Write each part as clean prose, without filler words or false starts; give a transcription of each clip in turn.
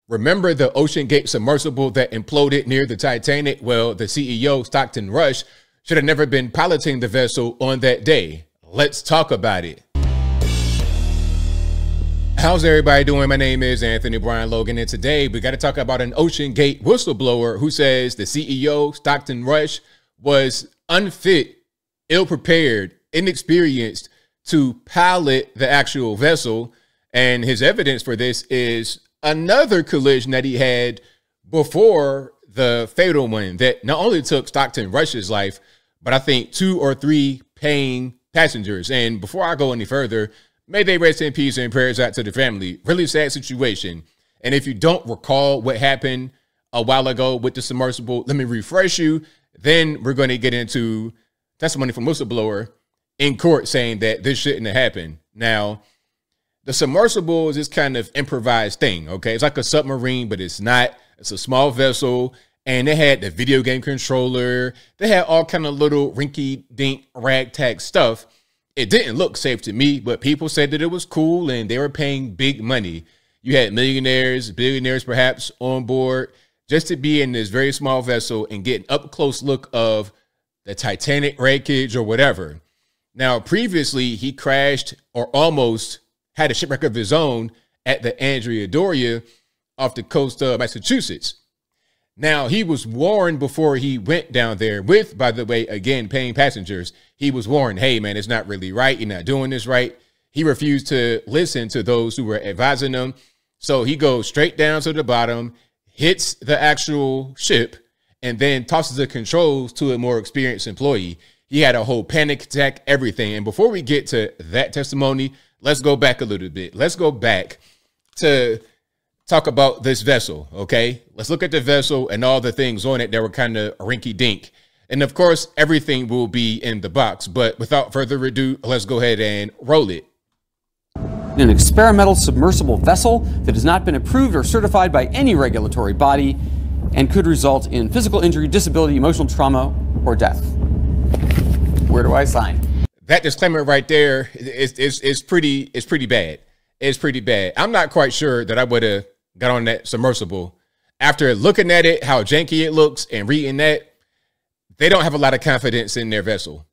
Remember the OceanGate submersible that imploded near the Titanic? Well, the CEO, Stockton Rush, should have never been piloting the vessel on that day. Let's talk about it. How's everybody doing? My name is Anthony Brian Logan, and today we got to talk about an OceanGate whistleblower who says the CEO, Stockton Rush, was unfit, ill-prepared, inexperienced to pilot the actual vessel. And his evidence for this is another collision that he had before the fatal one that not only took Stockton Rush's life, but I think 2 or 3 paying passengers. And before I go any further, may they rest in peace and prayers out to the family. Really sad situation. And if you don't recall what happened a while ago with the submersible, let me refresh you. Then we're going to get into testimony from whistleblower in court saying that this shouldn't have happened. Now, the submersible is this kind of improvised thing, okay? It's like a submarine, but it's not. It's a small vessel, and they had the video game controller. They had all kind of little rinky-dink ragtag stuff. It didn't look safe to me, but people said that it was cool, and they were paying big money. You had millionaires, billionaires perhaps on board just to be in this very small vessel and get an up-close look of the Titanic wreckage or whatever. Now, previously, he crashed or almost had a shipwreck of his own at the Andrea Doria off the coast of Massachusetts. Now, he was warned before he went down there with, by the way, again, paying passengers. He was warned, hey, man, it's not really right. You're not doing this right. He refused to listen to those who were advising him. So he goes straight down to the bottom, hits the actual ship, and then tosses the controls to a more experienced employee. He had a whole panic attack, everything. And before we get to that testimony, let's go back a little bit. Let's go back to talk about this vessel, okay? Let's look at the vessel and all the things on it that were kind of rinky-dink. And of course, everything will be in the box. But without further ado, let's go ahead and roll it. An experimental submersible vessel that has not been approved or certified by any regulatory body and could result in physical injury, disability, emotional trauma, or death. Where do I sign? That disclaimer right there is pretty bad. It's pretty bad. I'm not quite sure that I would have got on that submersible. After looking at it, how janky it looks, and reading that, they don't have a lot of confidence in their vessel.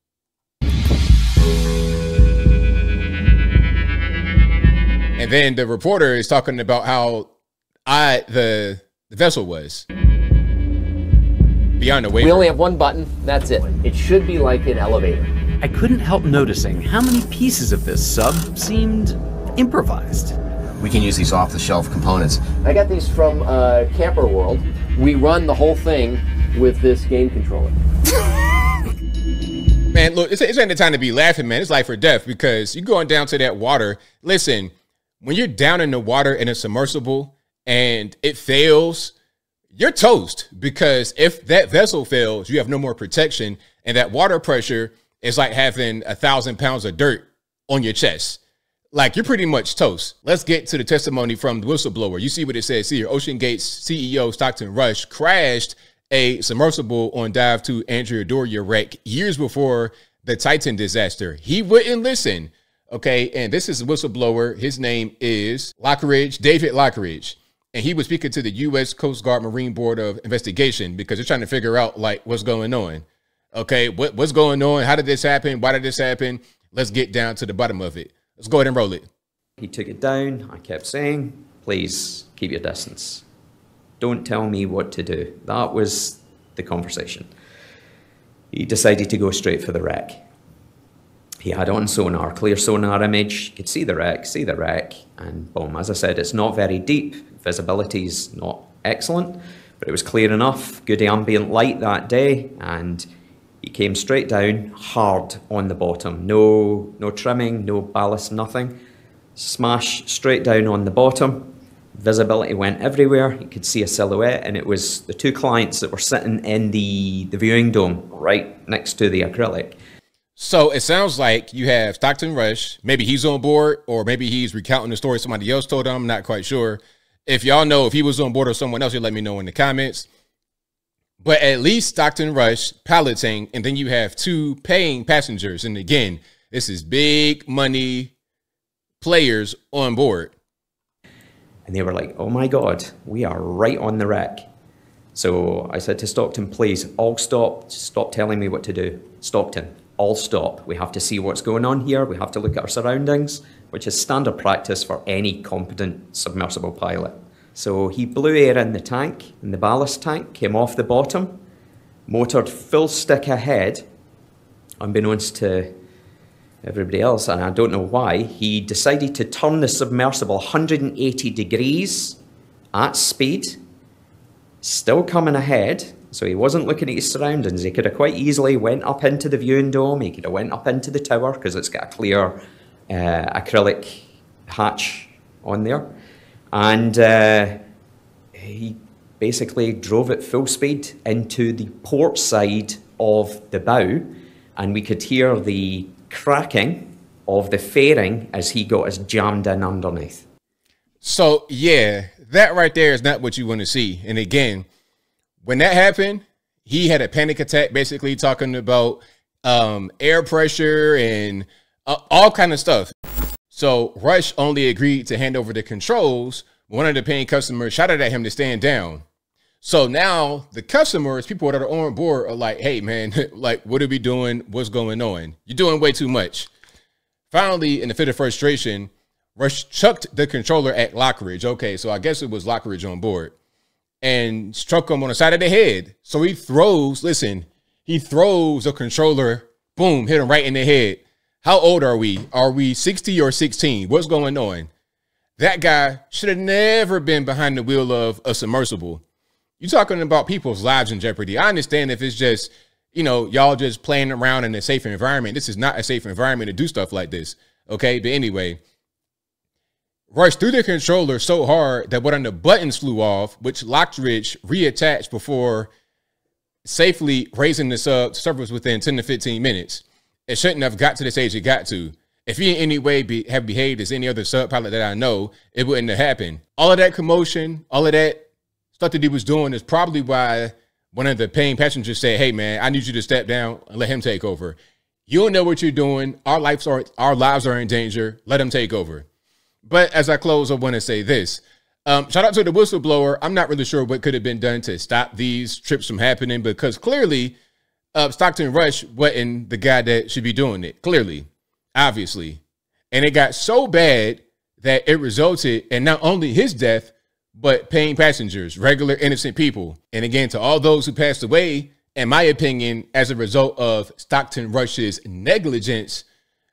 And then the reporter is talking about how odd the vessel was. Beyond the waiver. We only have one button, that's it. It should be like an elevator. I couldn't help noticing how many pieces of this sub seemed improvised. We can use these off-the-shelf components. I got these from Camper World. We run the whole thing with this game controller. Man, look, it's ain't the time to be laughing, man. It's life or death because you're going down to that water. Listen, when you're down in the water in a submersible and it fails, you're toast, because if that vessel fails, you have no more protection, and that water pressure is like having 1,000 pounds of dirt on your chest. Like, you're pretty much toast. Let's get to the testimony from the whistleblower. You see what it says here. OceanGate's CEO, Stockton Rush, crashed a submersible on dive to Andrea Doria wreck years before the Titan disaster. He wouldn't listen. Okay, and this is a whistleblower. His name is David Lockridge. And he was speaking to the U.S. Coast Guard Marine Board of Investigation because they're trying to figure out, like, what's going on. Okay, what's going on? How did this happen? Why did this happen? Let's get down to the bottom of it. Let's go ahead and roll it. He took it down. I kept saying, please keep your distance. Don't tell me what to do. That was the conversation. He decided to go straight for the wreck. He had on sonar, clear sonar image. You could see the wreck, and boom. As I said, it's not very deep. Visibility's not excellent, but it was clear enough. Good ambient light that day, and he came straight down, hard on the bottom. No trimming, no ballast, nothing. Smash straight down on the bottom. Visibility went everywhere. You could see a silhouette, and it was the 2 clients that were sitting in the viewing dome right next to the acrylic. So it sounds like you have Stockton Rush. Maybe he's on board, or maybe he's recounting the story somebody else told him. I'm not quite sure. If y'all know if he was on board or someone else, you let me know in the comments. But at least Stockton Rush piloting, and then you have 2 paying passengers. And again, this is big money players on board. And they were like, oh my God, we are right on the wreck. So I said to Stockton, please, all stop. Stop telling me what to do. Stockton, all stop. We have to see what's going on here. We have to look at our surroundings, which is standard practice for any competent submersible pilot. So he blew air in the tank, and the ballast tank came off the bottom, motored full stick ahead. Unbeknownst to everybody else, and I don't know why, he decided to turn the submersible 180 degrees at speed, still coming ahead, so he wasn't looking at his surroundings. He could have quite easily went up into the viewing dome, he could have went up into the tower, because it's got a clear acrylic hatch on there, and he basically drove at full speed into the port side of the bow, and we could hear the cracking of the fairing as he got us jammed in underneath. So yeah, that right there is not what you want to see. And again, when that happened, he had a panic attack, basically talking about air pressure and all kind of stuff. So Rush only agreed to hand over the controls. One of the paying customers shouted at him to stand down. So now the customers, people that are on board, are like, hey, man, like, what are we doing? What's going on? You're doing way too much. Finally, in a fit of frustration, Rush chucked the controller at Lockridge. Okay, so I guess it was Lockridge on board, and struck him on the side of the head. So he throws, listen, he throws the controller, boom, hit him right in the head. How old are we? Are we 60 or 16? What's going on? That guy should have never been behind the wheel of a submersible. You're talking about people's lives in jeopardy. I understand if it's just, you know, y'all just playing around in a safe environment. This is not a safe environment to do stuff like this. Okay. But anyway, Rush threw the controller so hard that one of the buttons flew off, which Lockridge reattached before safely raising the sub to surface within 10 to 15 minutes. It shouldn't have got to the stage it got to. If he in any way have behaved as any other sub pilot that I know, it wouldn't have happened. All of that commotion, all of that stuff that he was doing is probably why one of the paying passengers said, hey, man, I need you to step down and let him take over. You don't know what you're doing. Our lives are in danger. Let him take over. But as I close, I want to say this. Shout out to the whistleblower. I'm not really sure what could have been done to stop these trips from happening, because clearly Stockton Rush wasn't the guy that should be doing it. Clearly, obviously. And it got so bad that it resulted in not only his death, but paying passengers, regular innocent people. And again, to all those who passed away, in my opinion, as a result of Stockton Rush's negligence,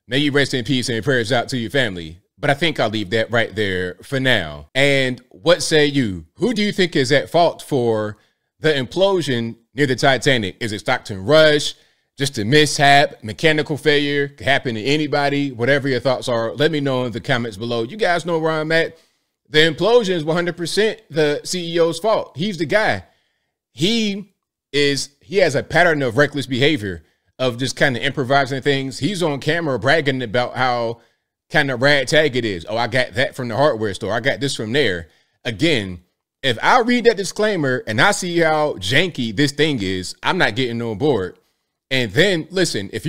may you rest in peace and prayers out to your family. But I think I'll leave that right there for now. And what say you? Who do you think is at fault for the implosion near the Titanic? Is it Stockton Rush? Just a mishap, mechanical failure? Could happen to anybody. Whatever your thoughts are, let me know in the comments below. You guys know where I'm at. The implosion is 100% the CEO's fault. He's the guy. He has a pattern of reckless behavior, of just kind of improvising things. He's on camera bragging about how kind of ragtag it is. Oh, I got that from the hardware store. I got this from there. Again, if I read that disclaimer and I see how janky this thing is, I'm not getting on board. And then listen, if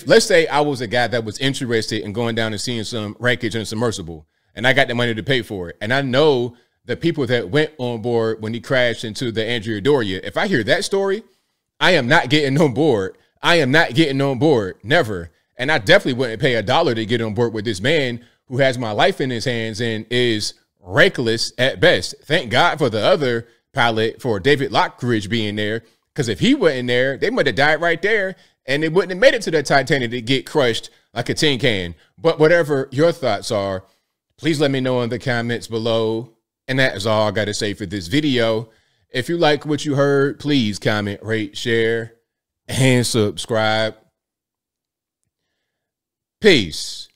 let's say I was a guy that was interested in going down and seeing some wreckage in a submersible, and I got the money to pay for it, and I know the people that went on board when he crashed into the Andrea Doria, if I hear that story, I am not getting on board. I am not getting on board. Never. And I definitely wouldn't pay $1 to get on board with this man who has my life in his hands and is reckless at best. Thank God for the other pilot, for David Lockridge, being there, because if he wasn't there, they might have died right there, and they wouldn't have made it to the Titanic to get crushed like a tin can. But whatever your thoughts are, please let me know in the comments below. And that is all I got to say for this video. If you like what you heard, please comment, rate, share, and subscribe. Peace.